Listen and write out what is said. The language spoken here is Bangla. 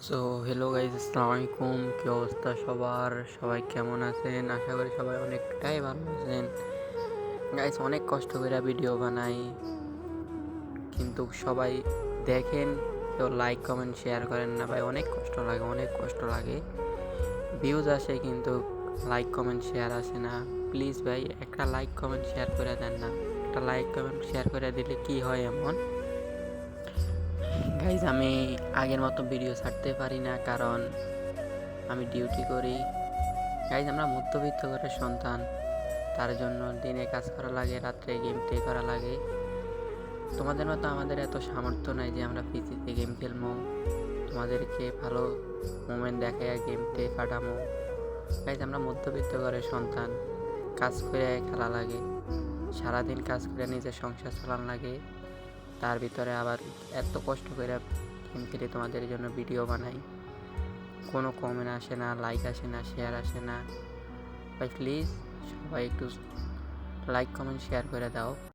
সো হ্যালো গাইজ, আসসালামু আলাইকুম। কী অবস্থা সবার? সবাই কেমন আছেন? আশা করি সবাই অনেকটাই ভালো আছেন। গাইজ, অনেক কষ্ট করে ভিডিও বানাই, কিন্তু সবাই দেখেন, কেউ লাইক কমেন্ট শেয়ার করেন না। ভাই অনেক কষ্ট লাগে, অনেক কষ্ট লাগে। ভিউজ আসে কিন্তু লাইক কমেন্ট শেয়ার আসে না। প্লিজ ভাই, একটা লাইক কমেন্ট শেয়ার করে দেন না। একটা লাইক কমেন্ট শেয়ার করে দিলে কি হয় এমন? গাইজ, আমি আগের মতো ভিডিও ছাড়তে পারি না, কারণ আমি ডিউটি করি। গাইজ, আমরা মধ্যবিত্ত ঘরের সন্তান, তার জন্য দিনে কাজ করা লাগে, রাত্রে গেম প্লে করা লাগে। তোমাদের মতো আমাদের এত সামর্থ্য নাই যে আমরা পিসিতে গেম খেলবো, তোমাদেরকে ভালো মোমেন্ট দেখায় গেম প্লে কাটামো। গাইজ, আমরা মধ্যবিত্ত ঘরের সন্তান, কাজ করে খেলা লাগে, সারাদিন কাজ করে নিজের সংসার চালান লাগে, তার ভিতরে আবার এত কষ্ট করে গেম খেলে তোমাদের জন্য ভিডিও বানাই। কোনো কমেন্ট আসে না, লাইক আসে না, শেয়ার আসে না। ভাই প্লিজ সবাই একটু লাইক কমেন্ট শেয়ার করে দাও।